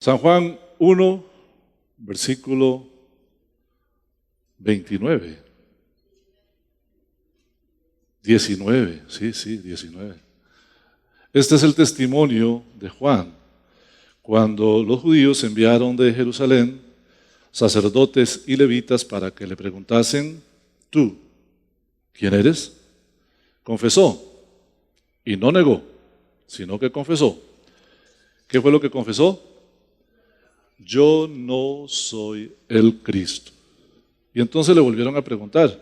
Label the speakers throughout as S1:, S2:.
S1: San Juan 1, versículo 29. 19, sí, 19. Este es el testimonio de Juan, cuando los judíos enviaron de Jerusalén sacerdotes y levitas para que le preguntasen: ¿tú quién eres? Confesó, y no negó, sino que confesó. ¿Qué fue lo que confesó? Yo no soy el Cristo. Y entonces le volvieron a preguntar: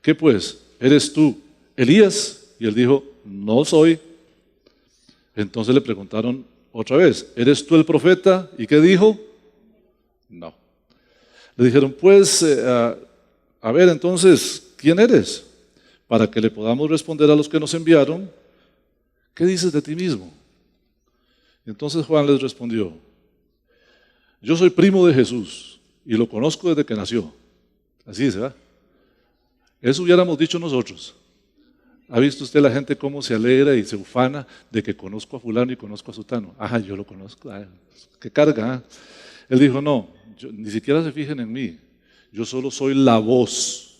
S1: ¿qué pues? ¿Eres tú Elías? Y él dijo: no soy. Entonces le preguntaron otra vez: ¿eres tú el profeta? ¿Y qué dijo? No. Le dijeron: pues, a ver, entonces, ¿quién eres? Para que le podamos responder a los que nos enviaron, ¿qué dices de ti mismo? Y entonces Juan les respondió: yo soy primo de Jesús y lo conozco desde que nació. Así dice, ¿verdad? Eso hubiéramos dicho nosotros. ¿Ha visto usted la gente cómo se alegra y se ufana de que conozco a fulano y conozco a sutano? Ajá, yo lo conozco. Qué carga, ¿eh? Él dijo: no, ni siquiera se fijen en mí. Yo solo soy la voz.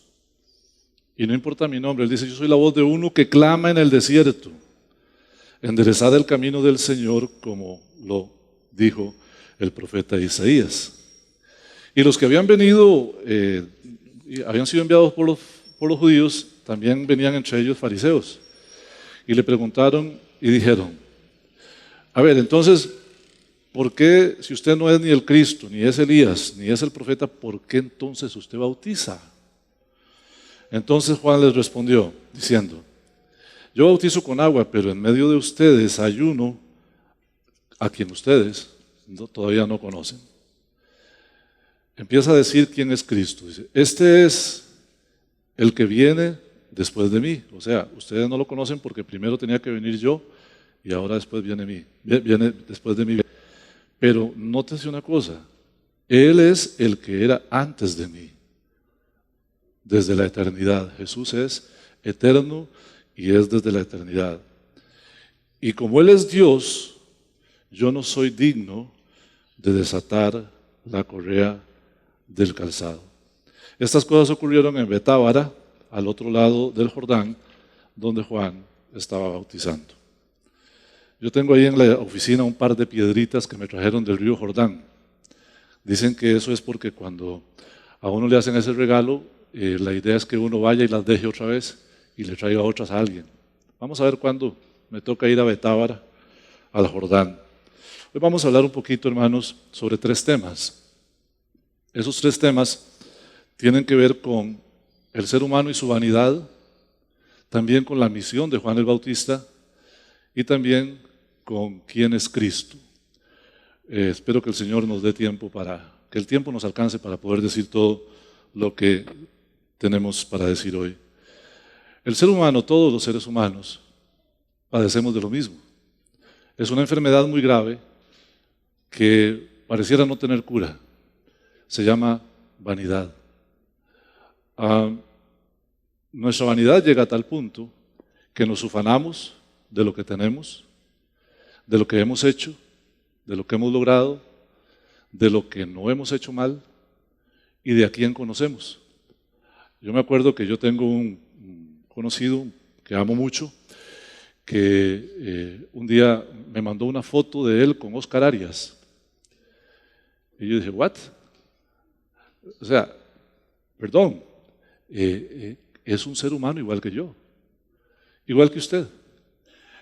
S1: Y no importa mi nombre. Él dice: yo soy la voz de uno que clama en el desierto: enderezad el camino del Señor, como lo dijo el profeta Isaías. Y los que habían venido, habían sido enviados por los judíos, también venían entre ellos fariseos. Y le preguntaron y dijeron: a ver, entonces, ¿por qué, si usted no es ni el Cristo, ni es Elías, ni es el profeta, por qué entonces usted bautiza? Entonces Juan les respondió diciendo: yo bautizo con agua, pero en medio de ustedes hay uno a quien ustedes todavía no conocen. Empieza a decir quién es Cristo. Dice: este es el que viene después de mí. O sea, ustedes no lo conocen porque primero tenía que venir yo y ahora después viene después de mí. Pero nótese una cosa: Él es el que era antes de mí, desde la eternidad. Jesús es eterno y es desde la eternidad. Y como Él es Dios, yo no soy digno de desatar la correa del calzado. Estas cosas ocurrieron en Betábara, al otro lado del Jordán, donde Juan estaba bautizando. Yo tengo ahí en la oficina un par de piedritas que me trajeron del río Jordán. Dicen que eso es porque cuando a uno le hacen ese regalo, la idea es que uno vaya y las deje otra vez y le traiga otras a alguien. Vamos a ver cuándo me toca ir a Betábara, al Jordán. Hoy vamos a hablar un poquito, hermanos, sobre 3 temas. Esos 3 temas tienen que ver con el ser humano y su vanidad, también con la misión de Juan el Bautista y también con quién es Cristo. Espero que el Señor nos dé tiempo que el tiempo nos alcance para poder decir todo lo que tenemos para decir hoy. El ser humano, todos los seres humanos, padecemos de lo mismo. Es una enfermedad muy grave que pareciera no tener cura. Se llama vanidad. Nuestra vanidad llega a tal punto que nos ufanamos de lo que tenemos, de lo que hemos hecho, de lo que hemos logrado, de lo que no hemos hecho mal y de a quién conocemos. Yo me acuerdo que yo tengo un conocido que amo mucho, que un día me mandó una foto de él con Oscar Arias. Y yo dije: ¿what? O sea, perdón, es un ser humano igual que yo, igual que usted.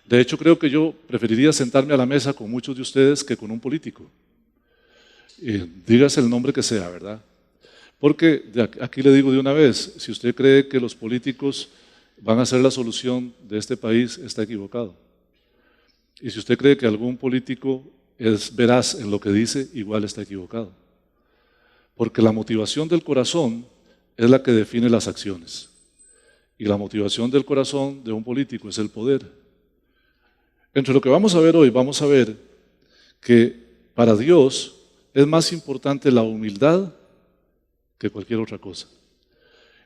S1: De hecho, creo que yo preferiría sentarme a la mesa con muchos de ustedes que con un político. Dígase el nombre que sea, ¿verdad? Porque aquí le digo de una vez: si usted cree que los políticos van a ser la solución de este país, está equivocado. Y si usted cree que algún político es veraz en lo que dice, igual está equivocado. Porque la motivación del corazón es la que define las acciones. Y la motivación del corazón de un político es el poder. Entre lo que vamos a ver hoy, vamos a ver que para Dios es más importante la humildad que cualquier otra cosa.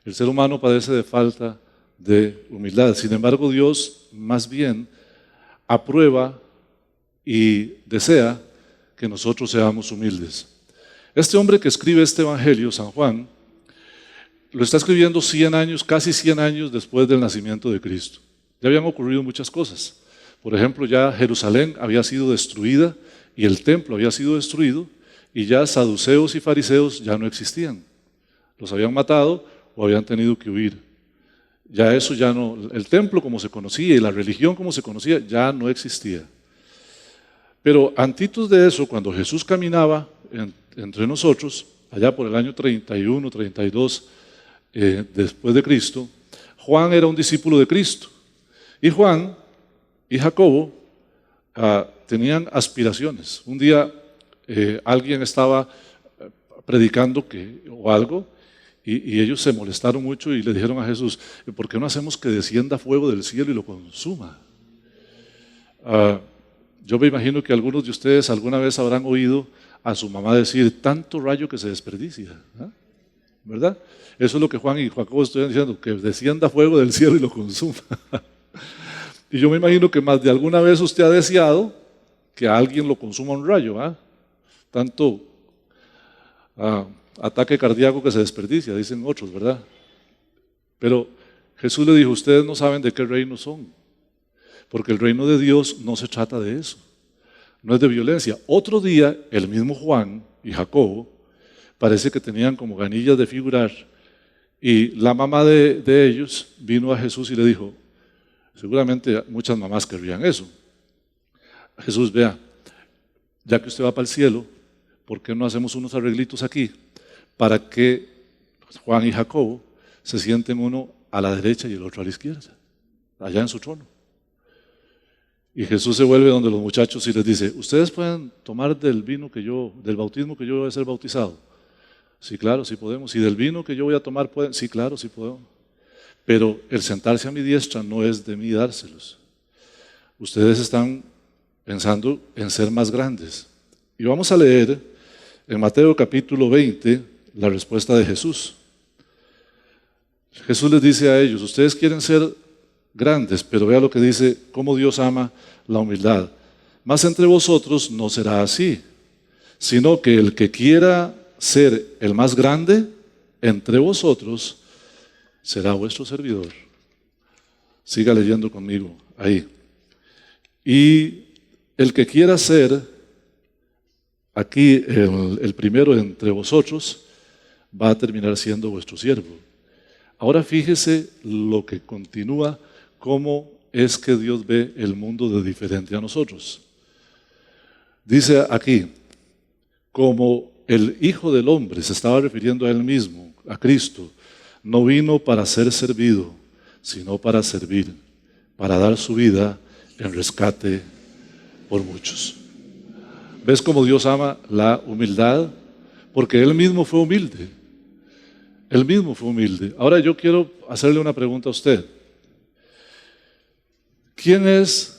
S1: El ser humano padece de falta de humildad. Sin embargo, Dios más bien aprueba y desea que nosotros seamos humildes. Este hombre que escribe este evangelio, San Juan, lo está escribiendo 100 años, casi 100 años después del nacimiento de Cristo. Ya habían ocurrido muchas cosas. Por ejemplo, ya Jerusalén había sido destruida y el templo había sido destruido y ya saduceos y fariseos ya no existían. Los habían matado o habían tenido que huir. Ya eso ya no, el templo como se conocía y la religión como se conocía ya no existía. Pero antitos de eso, cuando Jesús caminaba entre nosotros, allá por el año 31, 32 después de Cristo, Juan era un discípulo de Cristo. Y Juan y Jacobo tenían aspiraciones. Un día alguien estaba predicando o algo y ellos se molestaron mucho y le dijeron a Jesús, ¿por qué no hacemos que descienda fuego del cielo y lo consuma? Yo me imagino que algunos de ustedes alguna vez habrán oído a su mamá decir, tanto rayo que se desperdicia, ¿verdad? Eso es lo que Juan y Jacobo están diciendo, que descienda fuego del cielo y lo consuma. Y yo me imagino que más de alguna vez usted ha deseado que a alguien lo consuma un rayo, tanto ataque cardíaco que se desperdicia, dicen otros, ¿verdad? Pero Jesús le dijo, ustedes no saben de qué reino son, porque el reino de Dios no se trata de eso, no es de violencia. Otro día, el mismo Juan y Jacobo parece que tenían como ganillas de figurar y la mamá de ellos vino a Jesús y le dijo, seguramente muchas mamás querrían eso, Jesús, vea, ya que usted va para el cielo, ¿por qué no hacemos unos arreglitos aquí para que Juan y Jacobo se sienten uno a la derecha y el otro a la izquierda, allá en su trono? Y Jesús se vuelve donde los muchachos y les dice, ¿ustedes pueden tomar del bautismo que yo voy a ser bautizado? Sí, claro, sí podemos. ¿Y del vino que yo voy a tomar pueden? Sí, claro, sí podemos. Pero el sentarse a mi diestra no es de mí dárselos. Ustedes están pensando en ser más grandes. Y vamos a leer en Mateo capítulo 20 la respuesta de Jesús. Jesús les dice a ellos, ustedes quieren ser grandes, pero vea lo que dice, cómo Dios ama la humildad. Mas entre vosotros no será así, sino que el que quiera ser el más grande entre vosotros será vuestro servidor. Siga leyendo conmigo ahí. Y el que quiera ser aquí el primero entre vosotros va a terminar siendo vuestro siervo. Ahora fíjese lo que continúa, cómo es que Dios ve el mundo de diferente a nosotros. Dice aquí, como el Hijo del Hombre, se estaba refiriendo a Él mismo, a Cristo, no vino para ser servido, sino para servir, para dar su vida en rescate por muchos. ¿Ves cómo Dios ama la humildad? Porque Él mismo fue humilde. Él mismo fue humilde. Ahora yo quiero hacerle una pregunta a usted. ¿Quién es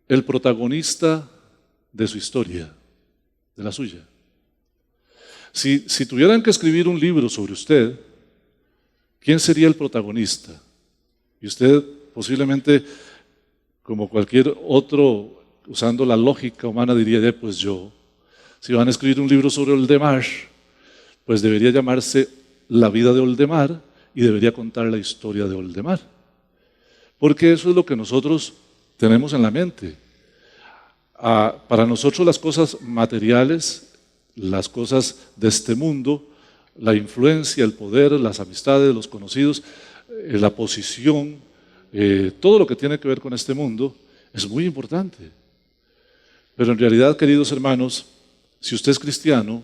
S1: el protagonista de su historia, de la suya? Si tuvieran que escribir un libro sobre usted, ¿quién sería el protagonista? Y usted posiblemente, como cualquier otro, usando la lógica humana, diría, pues yo. Si van a escribir un libro sobre Oldemar, pues debería llamarse La vida de Oldemar y debería contar la historia de Oldemar. Porque eso es lo que nosotros tenemos en la mente. Para nosotros las cosas materiales, las cosas de este mundo, la influencia, el poder, las amistades, los conocidos, la posición, todo lo que tiene que ver con este mundo es muy importante. Pero en realidad, queridos hermanos, si usted es cristiano,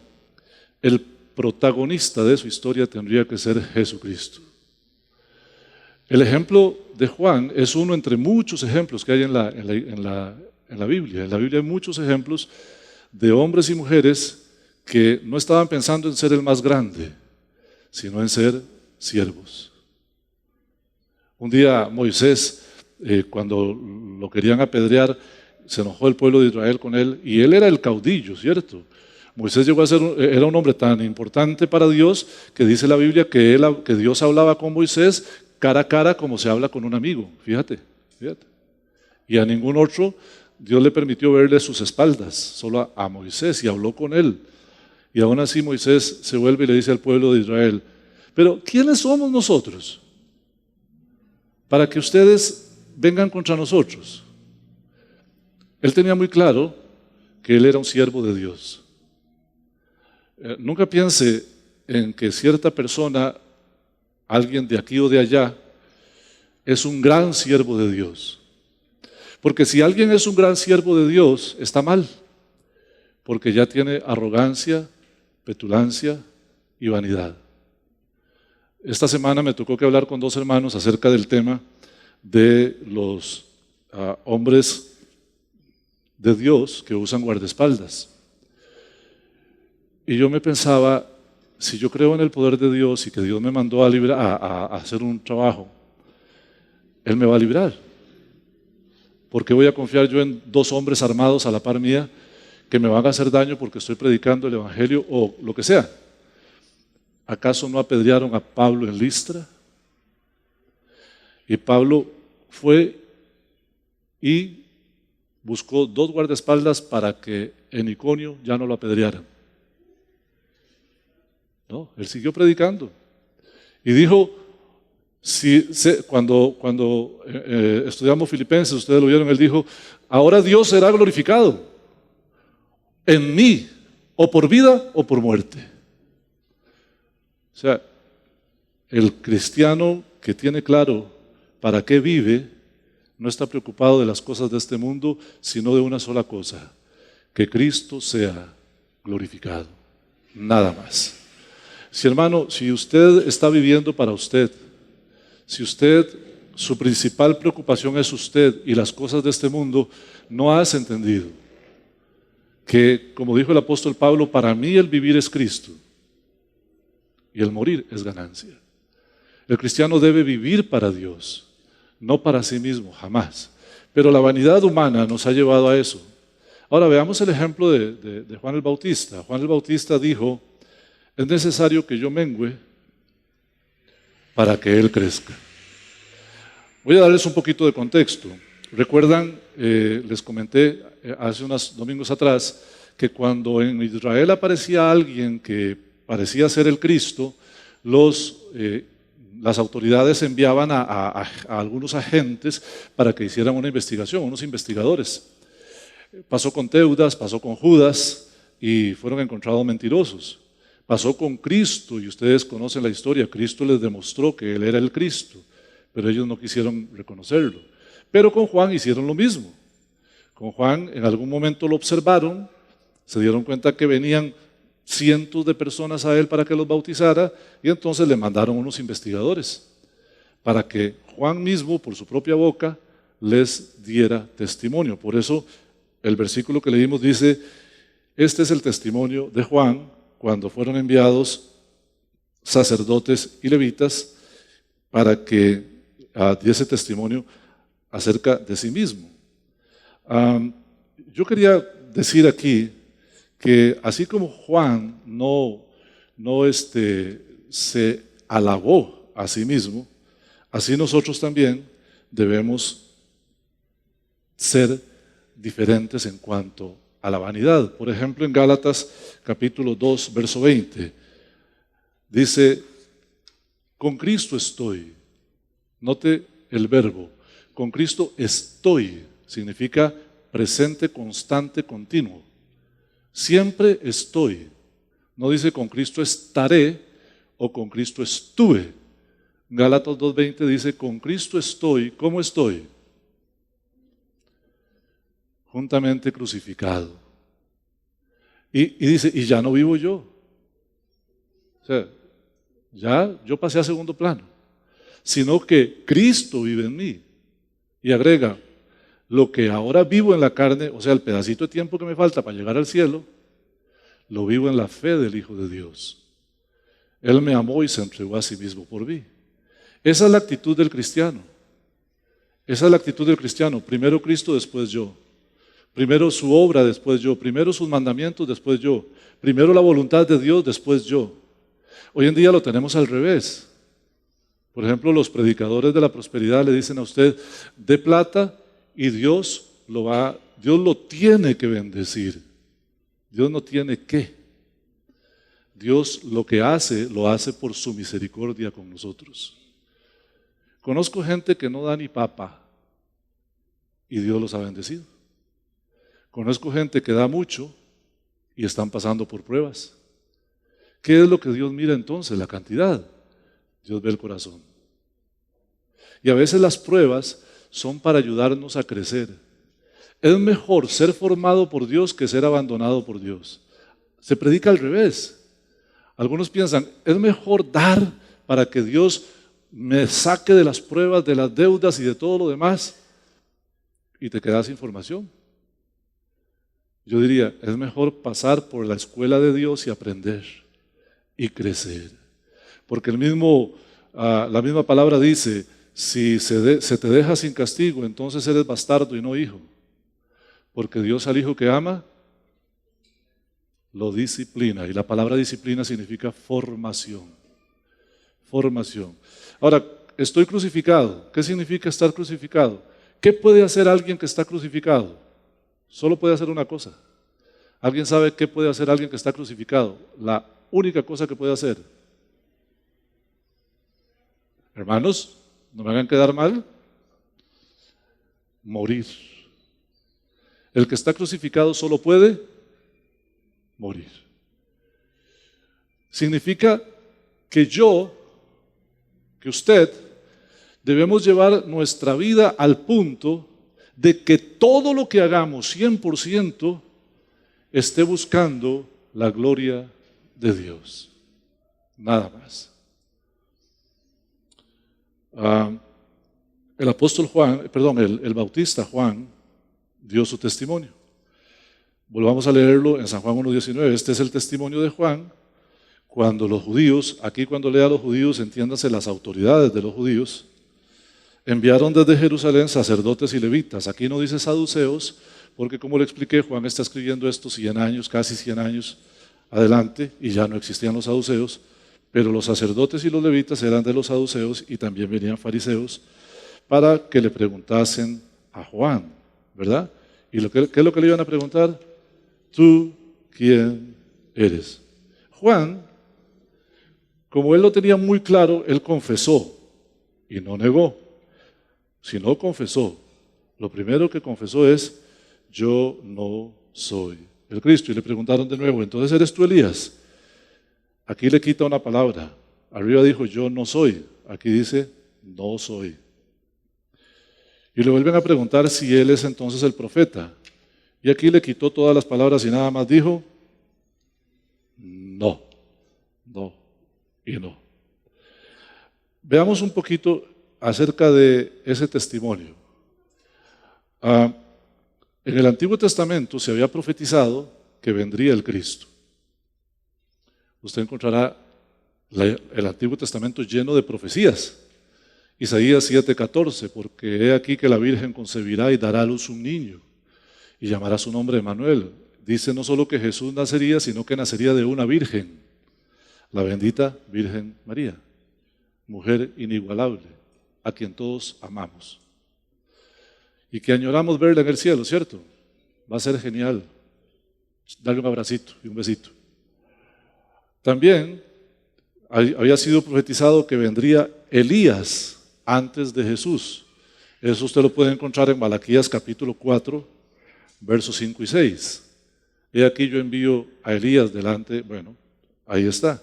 S1: el protagonista de su historia tendría que ser Jesucristo. El ejemplo de Juan es uno entre muchos ejemplos que hay en la Biblia. En la Biblia hay muchos ejemplos de hombres y mujeres que no estaban pensando en ser el más grande, sino en ser siervos. Un día Moisés, cuando lo querían apedrear, se enojó el pueblo de Israel con él, y él era el caudillo, ¿cierto? Moisés llegó a ser, era un hombre tan importante para Dios, que dice la Biblia que Dios hablaba con Moisés cara a cara como se habla con un amigo, fíjate. Y a ningún otro Dios le permitió verle sus espaldas, solo a Moisés, y habló con él. Y aún así Moisés se vuelve y le dice al pueblo de Israel, pero ¿quiénes somos nosotros para que ustedes vengan contra nosotros? Él tenía muy claro que él era un siervo de Dios. Nunca piense en que cierta persona, alguien de aquí o de allá, es un gran siervo de Dios. Porque si alguien es un gran siervo de Dios, está mal, porque ya tiene arrogancia, petulancia y vanidad. Esta semana me tocó que hablar con dos hermanos acerca del tema de los hombres de Dios que usan guardaespaldas. Y yo me pensaba, si yo creo en el poder de Dios y que Dios me mandó a hacer un trabajo, Él me va a librar. ¿Por qué voy a confiar yo en dos hombres armados a la par mía que me van a hacer daño porque estoy predicando el Evangelio o lo que sea? ¿Acaso no apedrearon a Pablo en Listra? Y Pablo fue y buscó dos guardaespaldas para que en Iconio ya no lo apedrearan. No, él siguió predicando. Y dijo, cuando estudiamos Filipenses, ustedes lo vieron, él dijo, ahora Dios será glorificado en mí, o por vida o por muerte. O sea, el cristiano que tiene claro para qué vive, no está preocupado de las cosas de este mundo, sino de una sola cosa, que Cristo sea glorificado. Nada más. Si hermano, si usted está viviendo para usted, si su principal preocupación es usted y las cosas de este mundo, no has entendido que, como dijo el apóstol Pablo, para mí el vivir es Cristo y el morir es ganancia. El cristiano debe vivir para Dios, no para sí mismo, jamás. Pero la vanidad humana nos ha llevado a eso. Ahora veamos el ejemplo de Juan el Bautista. Juan el Bautista dijo, es necesario que yo mengüe para que Él crezca. Voy a darles un poquito de contexto. Recuerdan, les comenté hace unos domingos atrás, que cuando en Israel aparecía alguien que parecía ser el Cristo, las autoridades enviaban a algunos agentes para que hicieran una investigación, unos investigadores. Pasó con Teudas, pasó con Judas y fueron encontrados mentirosos. Pasó con Cristo y ustedes conocen la historia. Cristo les demostró que Él era el Cristo, pero ellos no quisieron reconocerlo. Pero con Juan hicieron lo mismo. Con Juan en algún momento lo observaron, se dieron cuenta que venían cientos de personas a él para que los bautizara y entonces le mandaron unos investigadores para que Juan mismo por su propia boca les diera testimonio. Por eso el versículo que leímos dice, este es el testimonio de Juan cuando fueron enviados sacerdotes y levitas para que diese testimonio acerca de sí mismo. Yo quería decir aquí que así como Juan no se alabó a sí mismo, así nosotros también debemos ser diferentes en cuanto a la vanidad. Por ejemplo, en Gálatas capítulo 2, verso 20, dice, con Cristo estoy. Note el verbo, con Cristo estoy, significa presente, constante, continuo. Siempre estoy. No dice con Cristo estaré o con Cristo estuve. Gálatas 2:20 dice con Cristo estoy. ¿Cómo estoy? Juntamente crucificado. Y dice, y ya no vivo yo. O sea, ya yo pasé a segundo plano. Sino que Cristo vive en mí. Y agrega, lo que ahora vivo en la carne, o sea, el pedacito de tiempo que me falta para llegar al cielo, lo vivo en la fe del Hijo de Dios. Él me amó y se entregó a sí mismo por mí. Esa es la actitud del cristiano. Esa es la actitud del cristiano. Primero Cristo, después yo. Primero su obra, después yo. Primero sus mandamientos, después yo. Primero la voluntad de Dios, después yo. Hoy en día lo tenemos al revés. Por ejemplo, los predicadores de la prosperidad le dicen a usted, dé plata y Dios lo va Dios lo tiene que bendecir. Dios no tiene que. Dios lo que hace, lo hace por su misericordia con nosotros. Conozco gente que no da ni papa y Dios los ha bendecido. Conozco gente que da mucho y están pasando por pruebas. ¿Qué es lo que Dios mira entonces? La cantidad. Dios ve el corazón. Y a veces las pruebas son para ayudarnos a crecer. Es mejor ser formado por Dios que ser abandonado por Dios. Se predica al revés. Algunos piensan, es mejor dar para que Dios me saque de las pruebas, de las deudas y de todo lo demás, y te quedas sin formación. Yo diría, es mejor pasar por la escuela de Dios y aprender y crecer. Porque la misma palabra dice, si se te deja sin castigo, entonces eres bastardo y no hijo. Porque Dios al hijo que ama, lo disciplina. Y la palabra disciplina significa formación. Formación. Ahora, estoy crucificado. ¿Qué significa estar crucificado? ¿Qué puede hacer alguien que está crucificado? Solo puede hacer una cosa. ¿Alguien sabe qué puede hacer alguien que está crucificado? La única cosa que puede hacer. Hermanos, no me hagan quedar mal. Morir. El que está crucificado solo puede morir. Significa que que usted, debemos llevar nuestra vida al punto de que todo lo que hagamos 100% esté buscando la gloria de Dios. Nada más. El bautista Juan dio su testimonio. Volvamos a leerlo en San Juan 1:19. Este es el testimonio de Juan. Cuando los judíos, aquí cuando lea a los judíos, entiéndase las autoridades de los judíos, enviaron desde Jerusalén sacerdotes y levitas. Aquí no dice saduceos, porque como le expliqué, Juan está escribiendo esto 100 años, casi 100 años adelante, y ya no existían los saduceos, pero los sacerdotes y los levitas eran de los saduceos y también venían fariseos para que le preguntasen a Juan, ¿verdad? ¿Y qué es lo que le iban a preguntar? ¿Tú quién eres? Juan, como él lo tenía muy claro, él confesó y no negó. Si no confesó, lo primero que confesó es, yo no soy el Cristo. Y le preguntaron de nuevo, ¿entonces eres tú Elías? Aquí le quita una palabra. Arriba dijo, yo no soy. Aquí dice, no soy. Y le vuelven a preguntar si él es entonces el profeta. Y aquí le quitó todas las palabras y nada más dijo, no, no y no. Veamos un poquito acerca de ese testimonio. En el Antiguo Testamento se había profetizado que vendría el Cristo. Usted encontrará el Antiguo Testamento lleno de profecías. Isaías 7:14, porque he aquí que la Virgen concebirá y dará a luz un niño y llamará su nombre Emmanuel. Dice no solo que Jesús nacería, sino que nacería de una virgen, la bendita Virgen María, mujer inigualable, a quien todos amamos y que añoramos verla en el cielo, ¿cierto? Va a ser genial darle un abracito y un besito. También había sido profetizado que vendría Elías antes de Jesús. Eso usted lo puede encontrar en Malaquías capítulo 4, versos 5 y 6. He aquí yo envío a Elías delante, bueno, ahí está.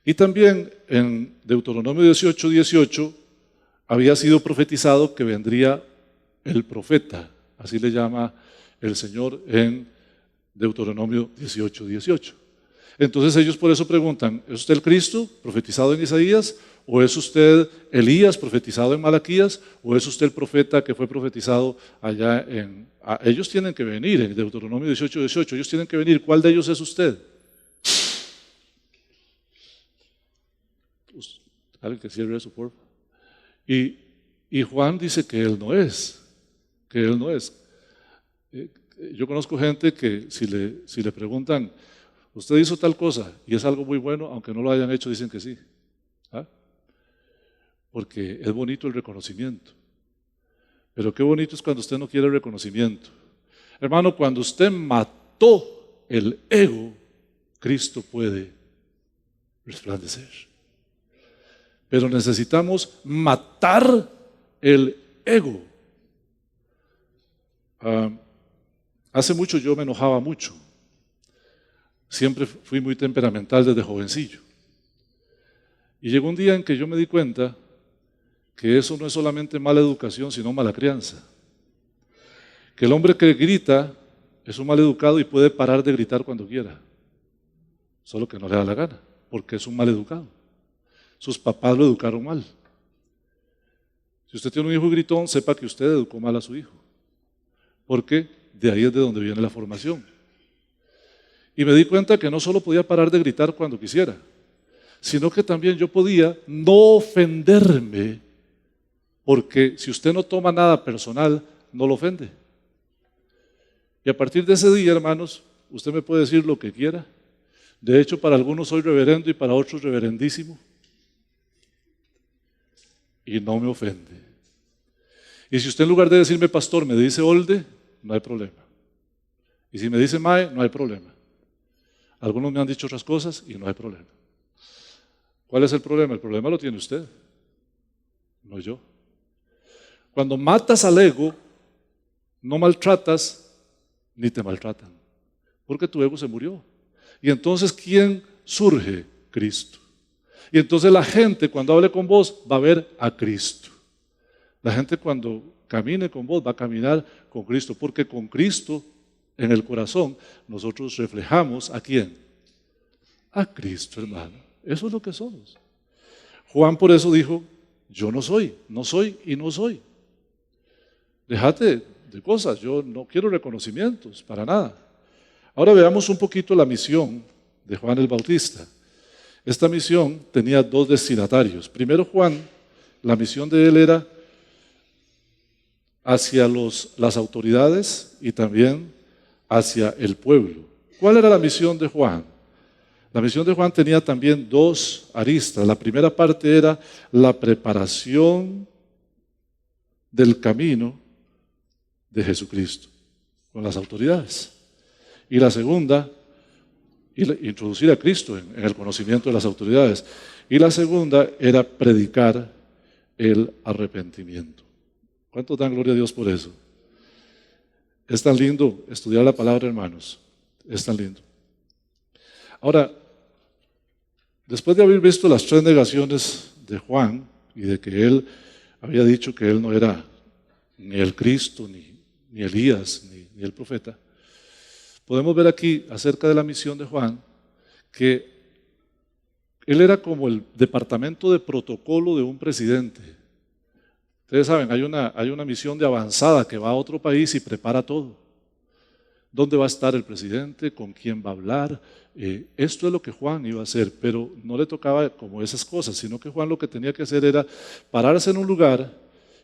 S1: Y también en Deuteronomio 18:18 había sido profetizado que vendría el profeta, así le llama el Señor en Deuteronomio 18:18. Entonces ellos por eso preguntan, ¿es usted el Cristo profetizado en Isaías? ¿O es usted Elías profetizado en Malaquías? ¿O es usted el profeta que fue profetizado allá en... ellos tienen que venir en Deuteronomio 18:18, ellos tienen que venir. ¿Cuál de ellos es usted? Alguien que cierre eso, por favor. Y Juan dice que él no es, que él no es. Yo conozco gente que si le preguntan, usted hizo tal cosa y es algo muy bueno, aunque no lo hayan hecho, dicen que sí. ¿Ah? Porque es bonito el reconocimiento. Pero qué bonito es cuando usted no quiere el reconocimiento. Hermano, cuando usted mató el ego, Cristo puede resplandecer. Pero necesitamos matar el ego. Hace mucho yo me enojaba mucho. Siempre fui muy temperamental desde jovencillo. Y llegó un día en que yo me di cuenta que eso no es solamente mala educación, sino mala crianza. Que el hombre que grita es un mal educado y puede parar de gritar cuando quiera. Solo que no le da la gana, porque es un mal educado. Sus papás lo educaron mal. Si usted tiene un hijo gritón, sepa que usted educó mal a su hijo. Porque de ahí es de donde viene la formación. Y me di cuenta que no solo podía parar de gritar cuando quisiera, sino que también yo podía no ofenderme, porque si usted no toma nada personal, no lo ofende. Y a partir de ese día, hermanos, usted me puede decir lo que quiera. De hecho, para algunos soy reverendo y para otros reverendísimo. Y no me ofende. Y si usted en lugar de decirme pastor me dice olde, no hay problema. Y si me dice mae, no hay problema. Algunos me han dicho otras cosas y no hay problema. ¿Cuál es el problema? El problema lo tiene usted, no yo. Cuando matas al ego, no maltratas ni te maltratan, porque tu ego se murió. Y entonces, ¿quién surge? Cristo. Y entonces la gente cuando hable con vos va a ver a Cristo. La gente cuando camine con vos va a caminar con Cristo, porque con Cristo en el corazón nosotros reflejamos ¿a quién? A Cristo, hermano. Eso es lo que somos. Juan por eso dijo, yo no soy y no soy. Déjate de cosas, yo no quiero reconocimientos, para nada. Ahora veamos un poquito la misión de Juan el Bautista. Esta misión tenía dos destinatarios. Primero Juan, la misión de él era hacia las autoridades y también hacia el pueblo. ¿Cuál era la misión de Juan? La misión de Juan tenía también dos aristas. La primera parte era la preparación del camino de Jesucristo con las autoridades. Y la segunda, introducir a Cristo en el conocimiento de las autoridades. Y la segunda era predicar el arrepentimiento. ¿Cuántos dan gloria a Dios por eso? Es tan lindo estudiar la palabra, hermanos. Es tan lindo. Ahora, después de haber visto las tres negaciones de Juan y de que él había dicho que él no era ni el Cristo, ni Elías, ni el profeta, podemos ver aquí acerca de la misión de Juan que él era como el departamento de protocolo de un presidente. Ustedes saben, hay una misión de avanzada que va a otro país y prepara todo. ¿Dónde va a estar el presidente? ¿Con quién va a hablar? Esto es lo que Juan iba a hacer, pero no le tocaba como esas cosas, sino que Juan lo que tenía que hacer era pararse en un lugar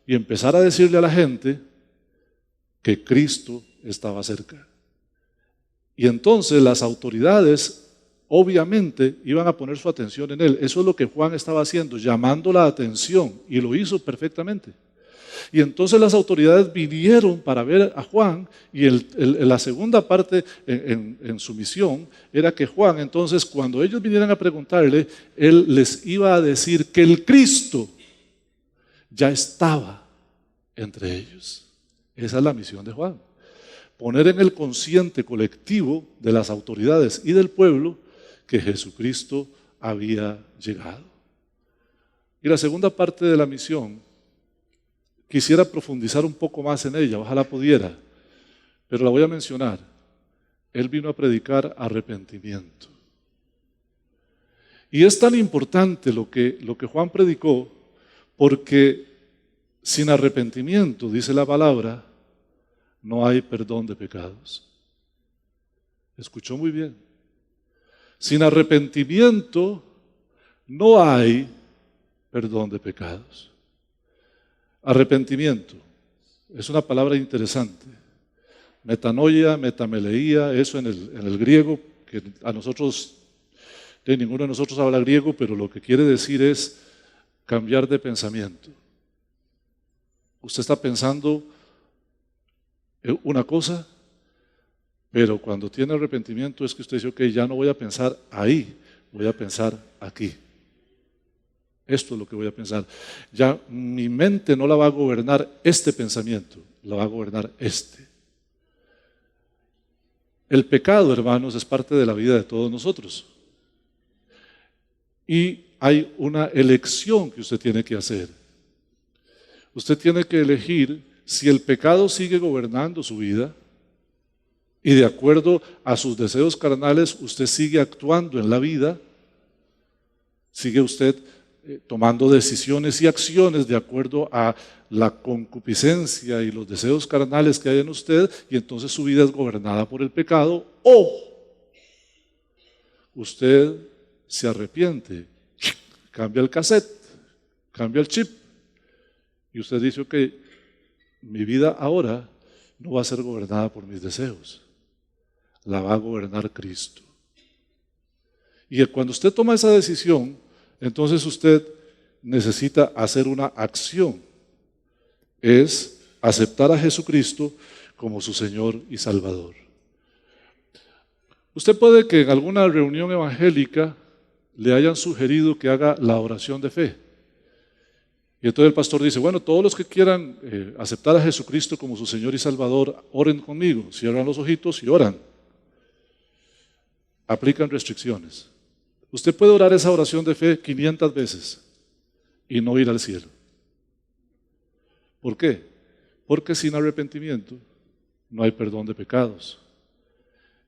S1: y empezar a decirle a la gente que Cristo estaba cerca. Y entonces las autoridades obviamente iban a poner su atención en él. Eso es lo que Juan estaba haciendo, llamando la atención, y lo hizo perfectamente. Y entonces las autoridades vinieron para ver a Juan, y la segunda parte en su misión era que Juan, entonces cuando ellos vinieran a preguntarle, él les iba a decir que el Cristo ya estaba entre ellos. Esa es la misión de Juan. Poner en el consciente colectivo de las autoridades y del pueblo que Jesucristo había llegado. Y la segunda parte de la misión, quisiera profundizar un poco más en ella, ojalá pudiera, pero la voy a mencionar. Él vino a predicar arrepentimiento. Y es tan importante lo que Juan predicó, porque sin arrepentimiento, dice la palabra, no hay perdón de pecados. ¿Escuchó muy bien? Sin arrepentimiento no hay perdón de pecados. Arrepentimiento es una palabra interesante. Metanoia, metameleía, eso en el griego, que a nosotros, ninguno de nosotros habla griego, pero lo que quiere decir es cambiar de pensamiento. Usted está pensando una cosa Pero cuando tiene arrepentimiento es que usted dice, ok, ya no voy a pensar ahí, voy a pensar aquí. Esto es lo que voy a pensar. Ya mi mente no la va a gobernar este pensamiento, la va a gobernar este. El pecado, hermanos, es parte de la vida de todos nosotros. Y hay una elección que usted tiene que hacer. Usted tiene que elegir si el pecado sigue gobernando su vida y de acuerdo a sus deseos carnales usted sigue actuando en la vida, sigue usted tomando decisiones y acciones de acuerdo a la concupiscencia y los deseos carnales que hay en usted, y entonces su vida es gobernada por el pecado, o usted se arrepiente, cambia el cassette, cambia el chip, y usted dice, ok, mi vida ahora no va a ser gobernada por mis deseos, la va a gobernar Cristo. Y cuando usted toma esa decisión, entonces usted necesita hacer una acción, es aceptar a Jesucristo como su Señor y Salvador. Usted puede que en alguna reunión evangélica le hayan sugerido que haga la oración de fe. Y entonces el pastor dice, bueno, todos los que quieran aceptar a Jesucristo como su Señor y Salvador, oren conmigo, cierran los ojitos y oran. Aplican restricciones. Usted puede orar esa oración de fe 500 veces y no ir al cielo. ¿Por qué? Porque sin arrepentimiento no hay perdón de pecados.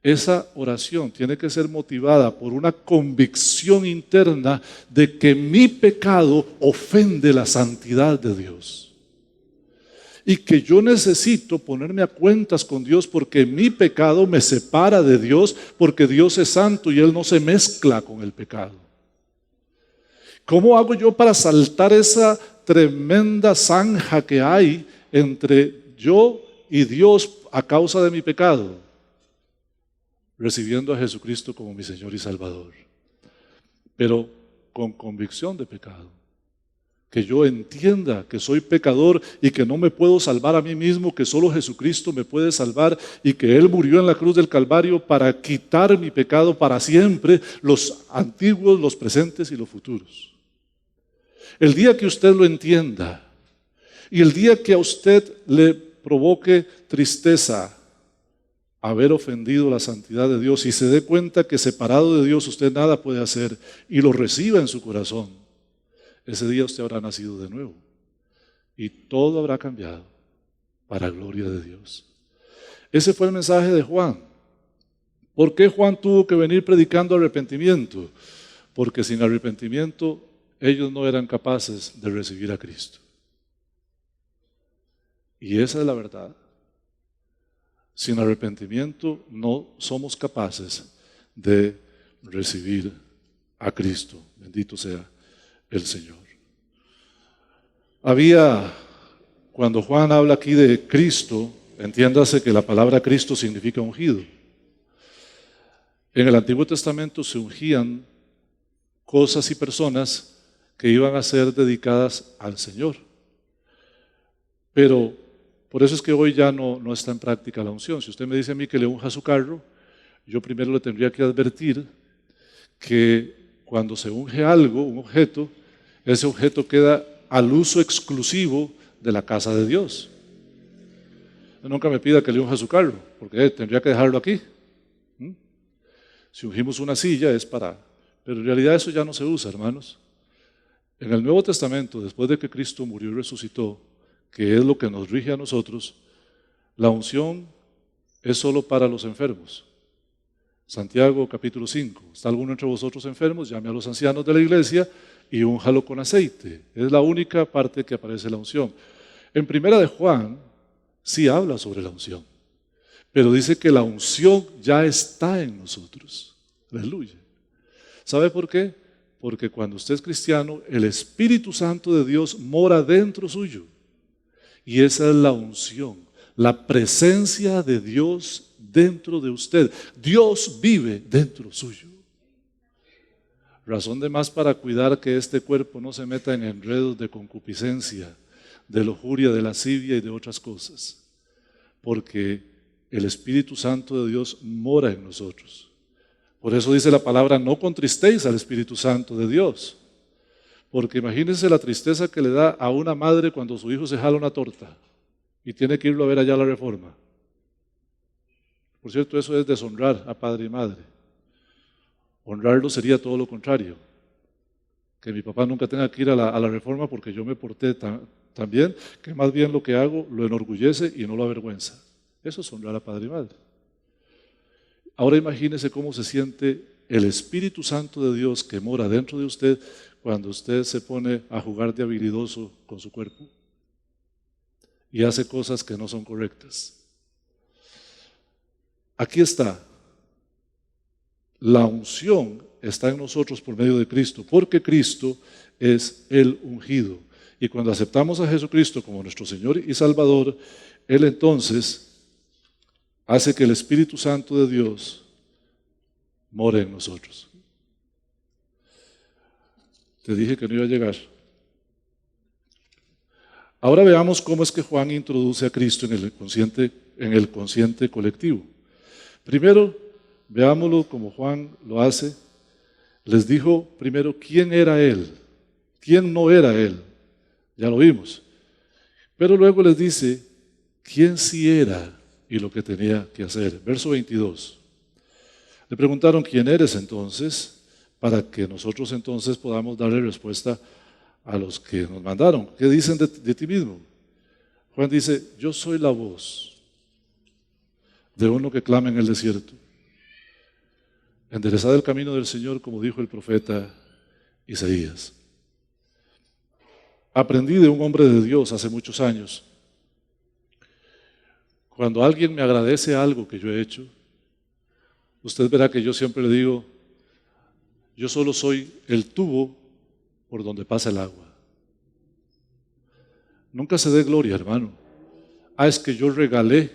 S1: Esa oración tiene que ser motivada por una convicción interna de que mi pecado ofende la santidad de Dios. Y que yo necesito ponerme a cuentas con Dios porque mi pecado me separa de Dios, porque Dios es santo y Él no se mezcla con el pecado. ¿Cómo hago yo para saltar esa tremenda zanja que hay entre yo y Dios a causa de mi pecado? Recibiendo a Jesucristo como mi Señor y Salvador, pero con convicción de pecado. Que yo entienda que soy pecador y que no me puedo salvar a mí mismo, que solo Jesucristo me puede salvar y que Él murió en la cruz del Calvario para quitar mi pecado para siempre, los antiguos, los presentes y los futuros. El día que usted lo entienda y el día que a usted le provoque tristeza haber ofendido la santidad de Dios y se dé cuenta que separado de Dios usted nada puede hacer y lo reciba en su corazón, ese día usted habrá nacido de nuevo y todo habrá cambiado para gloria de Dios. Ese fue el mensaje de Juan. ¿Por qué Juan tuvo que venir predicando arrepentimiento? Porque sin arrepentimiento ellos no eran capaces de recibir a Cristo. Y esa es la verdad. Sin arrepentimiento no somos capaces de recibir a Cristo. Bendito sea el Señor. Cuando Juan habla aquí de Cristo, entiéndase que la palabra Cristo significa ungido. En el Antiguo Testamento se ungían cosas y personas que iban a ser dedicadas al Señor. Pero por eso es que hoy ya no está en práctica la unción. Si usted me dice a mí que le unja su carro, yo primero le tendría que advertir que cuando se unge algo, un objeto, ese objeto queda al uso exclusivo de la casa de Dios. Nunca me pida que le unja su carro, porque tendría que dejarlo aquí. Si ungimos una silla es para... Pero en realidad eso ya no se usa, hermanos. En el Nuevo Testamento, después de que Cristo murió y resucitó, que es lo que nos rige a nosotros, la unción es solo para los enfermos. Santiago capítulo 5, ¿está alguno entre vosotros enfermos? Llame a los ancianos de la iglesia y únjalo con aceite. Es la única parte que aparece la unción. En primera de Juan sí habla sobre la unción, pero dice que la unción ya está en nosotros. Aleluya. ¿Sabe por qué? Porque cuando usted es cristiano, el Espíritu Santo de Dios mora dentro suyo. Y esa es la unción, la presencia de Dios dentro de usted. Dios vive dentro suyo. Razón de más para cuidar que este cuerpo no se meta en enredos de concupiscencia, de lujuria, de lascivia y de otras cosas. Porque el Espíritu Santo de Dios mora en nosotros. Por eso dice la palabra, no contristéis al Espíritu Santo de Dios. Porque imagínense la tristeza que le da a una madre cuando su hijo se jala una torta y tiene que irlo a ver allá a la Reforma. Por cierto, eso es deshonrar a padre y madre. Honrarlo sería todo lo contrario. Que mi papá nunca tenga que ir a la Reforma porque yo me porté tan bien, que más bien lo que hago lo enorgullece y no lo avergüenza. Eso es honrar a padre y madre. Ahora imagínese cómo se siente el Espíritu Santo de Dios que mora dentro de usted cuando usted se pone a jugar de habilidoso con su cuerpo y hace cosas que no son correctas. Aquí está. La unción está en nosotros por medio de Cristo, porque Cristo es el ungido. Y cuando aceptamos a Jesucristo como nuestro Señor y Salvador, Él entonces hace que el Espíritu Santo de Dios more en nosotros. Te dije que no iba a llegar. Ahora veamos cómo es que Juan introduce a Cristo en el consciente colectivo. Primero, veámoslo como Juan lo hace. Les dijo primero quién era Él, quién no era Él. Ya lo vimos. Pero luego les dice quién sí era y lo que tenía que hacer. Verso 22. Le preguntaron, ¿quién eres entonces? Para que nosotros entonces podamos darle respuesta a los que nos mandaron. ¿Qué dicen de ti mismo? Juan dice, yo soy la voz de uno que clama en el desierto. Enderezad el camino del Señor, como dijo el profeta Isaías. Aprendí de un hombre de Dios hace muchos años. Cuando alguien me agradece algo que yo he hecho, usted verá que yo siempre le digo, yo solo soy el tubo por donde pasa el agua. Nunca se dé gloria, hermano. Es que yo regalé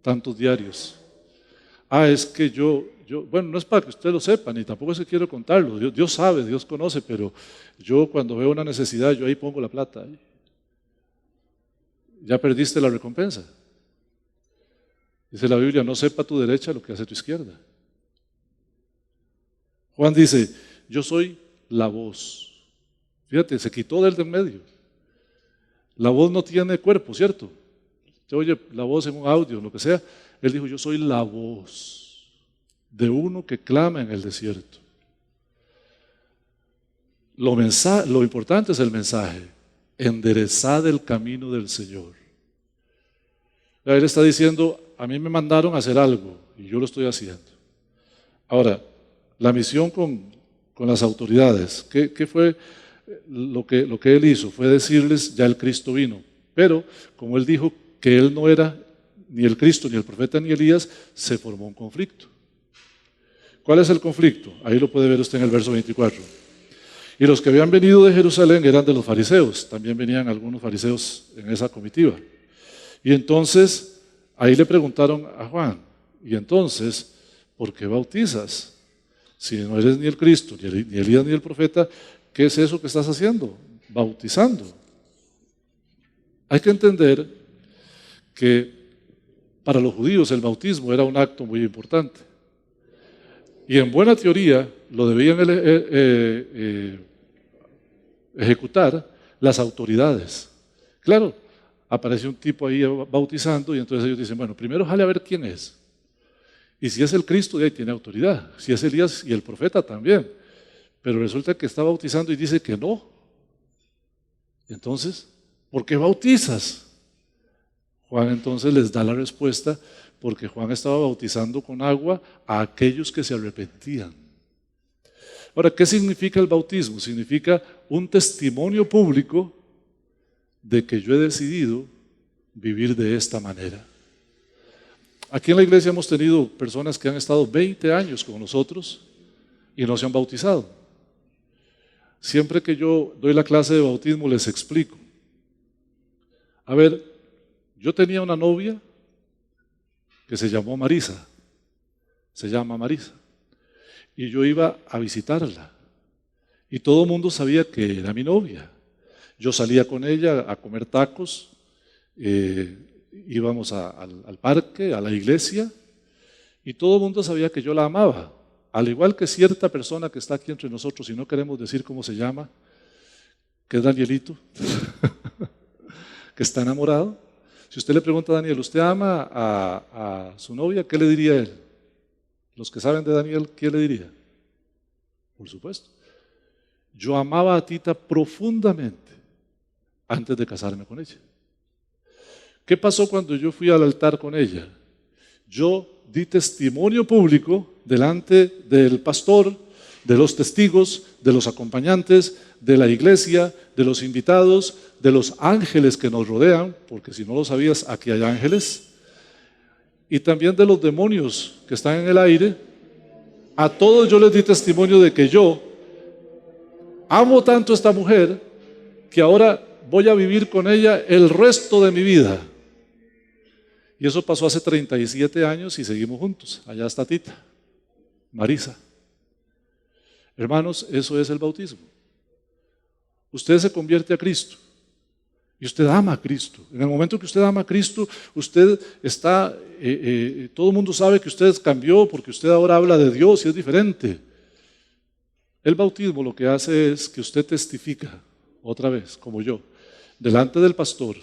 S1: tantos diarios. Es que bueno, no es para que usted lo sepa, ni tampoco es que quiero contarlo. Dios sabe, Dios conoce, pero yo cuando veo una necesidad, yo ahí pongo la plata. Ya perdiste la recompensa. Dice la Biblia, no sepa tu derecha lo que hace tu izquierda. Juan dice, yo soy la voz. Fíjate, se quitó del medio. La voz no tiene cuerpo, ¿cierto? Usted oye la voz en un audio, lo que sea. Él dijo, yo soy la voz de uno que clama en el desierto. Lo importante es el mensaje. Enderezad el camino del Señor. Él está diciendo, a mí me mandaron a hacer algo y yo lo estoy haciendo. Ahora, la misión con las autoridades, ¿qué fue lo que él hizo? Fue decirles, ya el Cristo vino. Pero, como él dijo que él no era ni el Cristo, ni el profeta, ni Elías, se formó un conflicto. ¿Cuál es el conflicto? Ahí lo puede ver usted en el verso 24. Y los que habían venido de Jerusalén eran de los fariseos. También venían algunos fariseos en esa comitiva. Y entonces, ahí le preguntaron a Juan, y entonces, ¿por qué bautizas? Si no eres ni el Cristo, ni Elías, ni el profeta, ¿qué es eso que estás haciendo? Bautizando. Hay que entender que para los judíos el bautismo era un acto muy importante. Y en buena teoría lo debían ejecutar las autoridades. Claro, aparece un tipo ahí bautizando y entonces ellos dicen, bueno, primero jale a ver quién es. Y si es el Cristo, de ahí tiene autoridad. Si es Elías y el profeta también. Pero resulta que está bautizando y dice que no. Entonces, ¿por qué bautizas? Juan entonces les da la respuesta, porque Juan estaba bautizando con agua a aquellos que se arrepentían. Ahora, ¿qué significa el bautismo? Significa un testimonio público de que yo he decidido vivir de esta manera. Aquí en la iglesia hemos tenido personas que han estado 20 años con nosotros y no se han bautizado. Siempre que yo doy la clase de bautismo les explico. A ver, yo tenía una novia que se llamó Marisa, se llama Marisa, y yo iba a visitarla y todo el mundo sabía que era mi novia. Yo salía con ella a comer tacos, íbamos al parque, a la iglesia, y todo el mundo sabía que yo la amaba. Al igual que cierta persona que está aquí entre nosotros, y no queremos decir cómo se llama, que es Danielito, que está enamorado. Si usted le pregunta a Daniel, ¿usted ama a su novia? ¿Qué le diría él? Los que saben de Daniel, ¿qué le diría? Por supuesto. Yo amaba a Tita profundamente antes de casarme con ella. ¿Qué pasó cuando yo fui al altar con ella? Yo di testimonio público delante del pastor, de los testigos, de los acompañantes, de la iglesia, de los invitados, de los ángeles que nos rodean, porque si no lo sabías, aquí hay ángeles, y también de los demonios que están en el aire. A todos yo les di testimonio de que yo amo tanto a esta mujer que ahora voy a vivir con ella el resto de mi vida. Y eso pasó hace 37 años y seguimos juntos. Allá está Tita, Marisa. Hermanos, eso es el bautismo. Usted se convierte a Cristo y usted ama a Cristo. En el momento que usted ama a Cristo, usted está, todo el mundo sabe que usted cambió porque usted ahora habla de Dios y es diferente. El bautismo lo que hace es que usted testifica, otra vez, como yo, delante del pastor,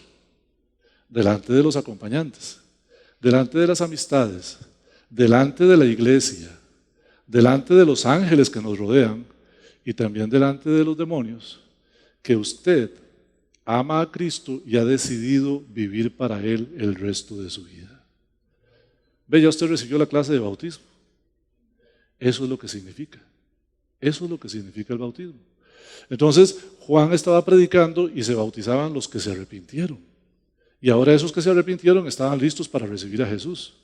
S1: delante de los acompañantes, delante de las amistades, delante de la iglesia, delante de los ángeles que nos rodean y también delante de los demonios, que usted ama a Cristo y ha decidido vivir para Él el resto de su vida. Ve, ya usted recibió la clase de bautismo. Eso es lo que significa. Eso es lo que significa el bautismo. Entonces, Juan estaba predicando y se bautizaban los que se arrepintieron. Y ahora esos que se arrepintieron estaban listos para recibir a Jesús.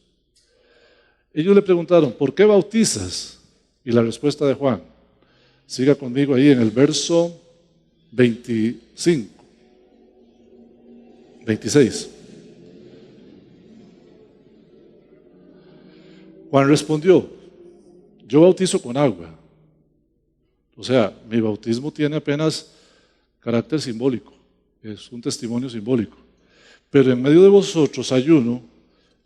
S1: Ellos le preguntaron, ¿por qué bautizas? Y la respuesta de Juan, siga conmigo ahí en el verso 26. Juan respondió, yo bautizo con agua. O sea, mi bautismo tiene apenas carácter simbólico, es un testimonio simbólico. Pero en medio de vosotros hay uno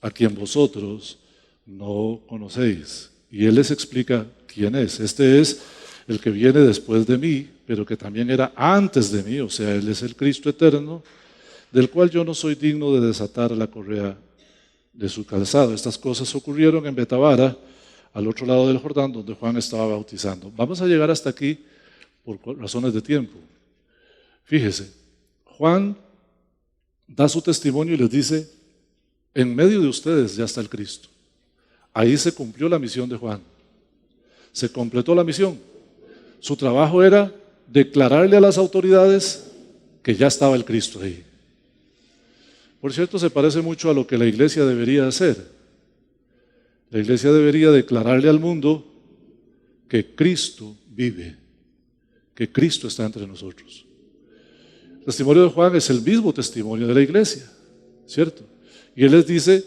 S1: a quien vosotros no conocéis. Y él les explica quién es. Este es el que viene después de mí, pero que también era antes de mí. O sea, él es el Cristo eterno, del cual yo no soy digno de desatar la correa de su calzado. Estas cosas ocurrieron en Betabara, al otro lado del Jordán, donde Juan estaba bautizando. Vamos a llegar hasta aquí por razones de tiempo. Fíjese, Juan da su testimonio y les dice, en medio de ustedes ya está el Cristo. Ahí se cumplió la misión de Juan. Se completó la misión. Su trabajo era declararle a las autoridades que ya estaba el Cristo ahí. Por cierto, se parece mucho a lo que la iglesia debería hacer. La iglesia debería declararle al mundo que Cristo vive, que Cristo está entre nosotros. El testimonio de Juan es el mismo testimonio de la iglesia, ¿cierto? Y él les dice,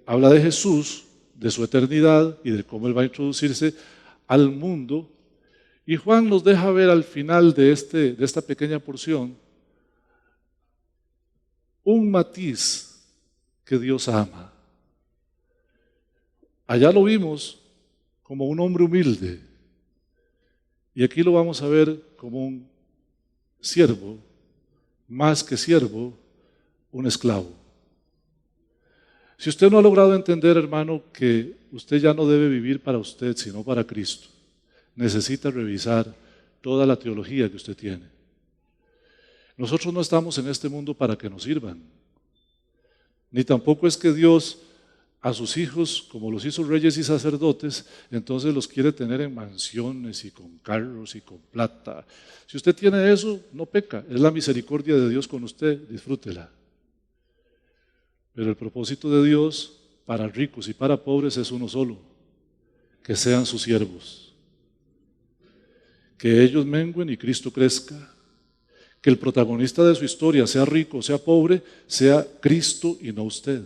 S1: habla de Jesús, de su eternidad y de cómo él va a introducirse al mundo. Y Juan nos deja ver al final de esta pequeña porción un matiz que Dios ama. Allá lo vimos como un hombre humilde y aquí lo vamos a ver como un siervo, más que siervo, un esclavo. Si usted no ha logrado entender, hermano, que usted ya no debe vivir para usted, sino para Cristo, necesita revisar toda la teología que usted tiene. Nosotros no estamos en este mundo para que nos sirvan, ni tampoco es que Dios a sus hijos, como los hizo reyes y sacerdotes, entonces los quiere tener en mansiones y con carros y con plata. Si usted tiene eso, no peca, es la misericordia de Dios con usted, disfrútela. Pero el propósito de Dios para ricos y para pobres es uno solo, que sean sus siervos, que ellos menguen y Cristo crezca, que el protagonista de su historia, sea rico o sea pobre, sea Cristo y no usted.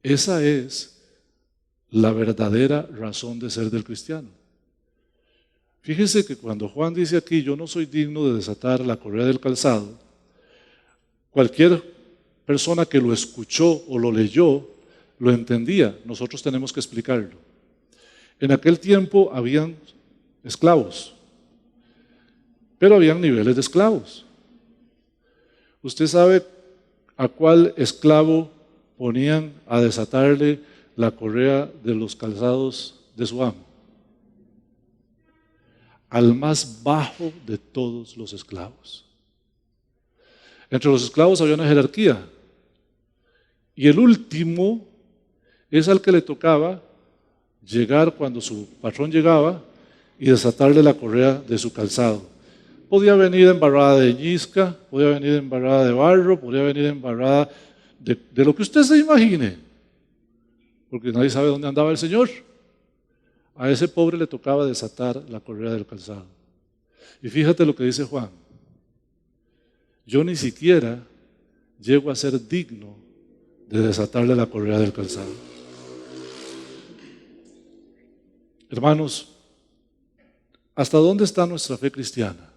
S1: Esa es la verdadera razón de ser del cristiano. Fíjese que cuando Juan dice aquí, yo no soy digno de desatar la correa del calzado, cualquier persona que lo escuchó o lo leyó lo entendía. Nosotros tenemos que explicarlo. En aquel tiempo habían esclavos, pero habían niveles de esclavos. ¿Usted sabe a cuál esclavo ponían a desatarle la correa de los calzados de su amo? Al más bajo de todos los esclavos. Entre los esclavos había una jerarquía, y el último es al que le tocaba llegar cuando su patrón llegaba y desatarle la correa de su calzado. Podía venir embarrada de ñisca, podía venir embarrada de barro, podía venir embarrada de lo que usted se imagine, porque nadie sabe dónde andaba el Señor. A ese pobre le tocaba desatar la correa del calzado. Y fíjate lo que dice Juan: yo ni siquiera llego a ser digno de desatarle la correa del calzado. Hermanos, ¿hasta dónde está nuestra fe cristiana?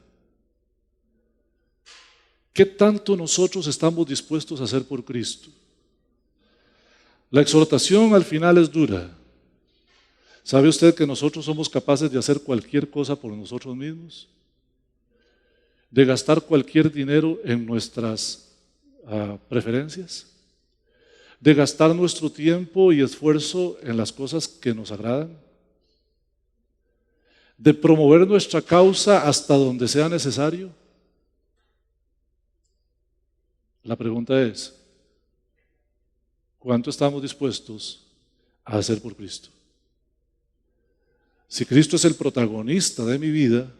S1: ¿Qué tanto nosotros estamos dispuestos a hacer por Cristo? La exhortación al final es dura. ¿Sabe usted que nosotros somos capaces de hacer cualquier cosa por nosotros mismos? ¿De gastar cualquier dinero en nuestras preferencias? ¿De gastar nuestro tiempo y esfuerzo en las cosas que nos agradan? ¿De promover nuestra causa hasta donde sea necesario? La pregunta es, ¿cuánto estamos dispuestos a hacer por Cristo? Si Cristo es el protagonista de mi vida,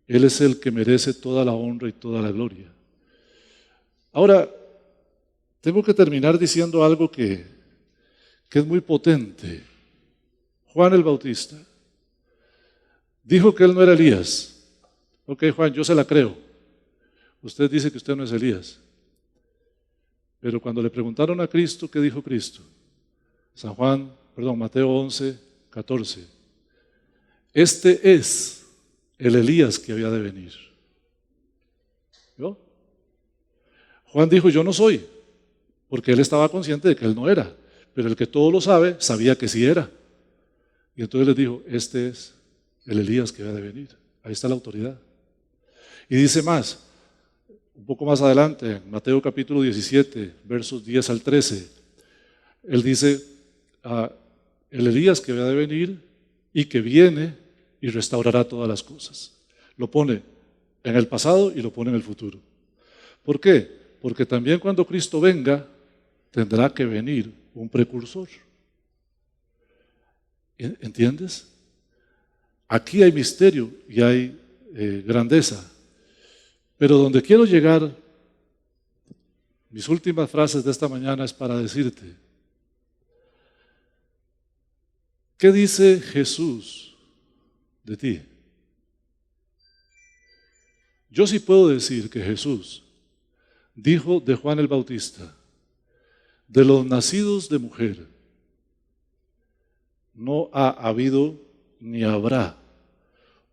S1: Él es el que merece toda la honra y toda la gloria. Ahora, tengo que terminar diciendo algo que es muy potente. Juan el Bautista dijo que él no era Elías. Ok, Juan, yo se la creo. Usted dice que usted no es Elías. Pero cuando le preguntaron a Cristo, ¿qué dijo Cristo? Mateo 11, 14. Este es el Elías que había de venir. ¿Vio? Juan dijo, yo no soy, porque él estaba consciente de que él no era, pero el que todo lo sabe, sabía que sí era. Y entonces les dijo, este es el Elías que había de venir. Ahí está la autoridad. Y dice más, un poco más adelante, en Mateo capítulo 17, versos 10 al 13, él dice, el Elías que había de venir y que viene y restaurará todas las cosas. Lo pone en el pasado y lo pone en el futuro. ¿Por qué? Porque también cuando Cristo venga, tendrá que venir un precursor. ¿Entiendes? Aquí hay misterio y hay grandeza. Pero donde quiero llegar, mis últimas frases de esta mañana es para decirte, ¿qué dice Jesús de ti? Yo sí puedo decir que Jesús dijo de Juan el Bautista, de los nacidos de mujer, no ha habido ni habrá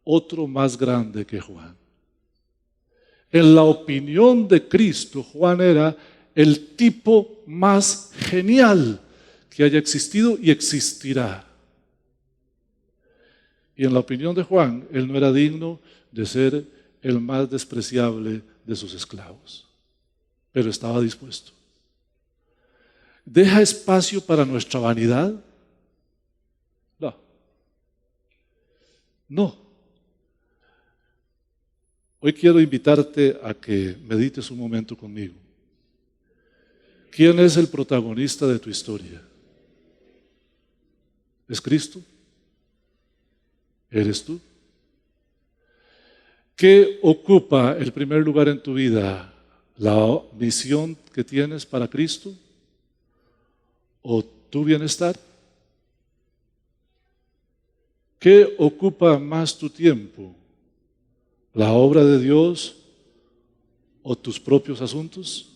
S1: otro más grande que Juan. En la opinión de Cristo, Juan era el tipo más genial que haya existido y existirá. Y en la opinión de Juan, él no era digno de ser el más despreciable de sus esclavos, pero estaba dispuesto. ¿Deja espacio para nuestra vanidad? No. No. Hoy quiero invitarte a que medites un momento conmigo. ¿Quién es el protagonista de tu historia? ¿Es Cristo? ¿Eres tú? ¿Qué ocupa el primer lugar en tu vida? ¿La misión que tienes para Cristo? ¿O tu bienestar? ¿Qué ocupa más tu tiempo? ¿La obra de Dios o tus propios asuntos?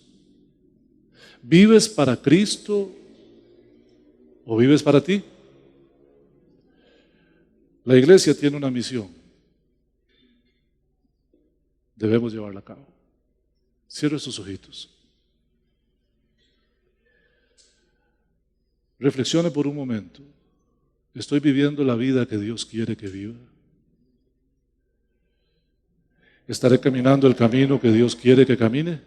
S1: ¿Vives para Cristo o vives para ti? La iglesia tiene una misión. Debemos llevarla a cabo. Cierre sus ojitos. Reflexione por un momento. ¿Estoy viviendo la vida que Dios quiere que viva? ¿Estaré caminando el camino que Dios quiere que camine?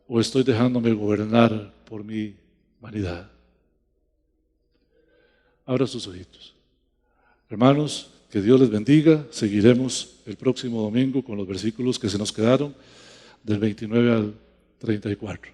S1: ¿O estoy dejándome gobernar por mi vanidad? Abra sus ojitos. Hermanos, que Dios les bendiga. Seguiremos el próximo domingo con los versículos que se nos quedaron del 29 al 34.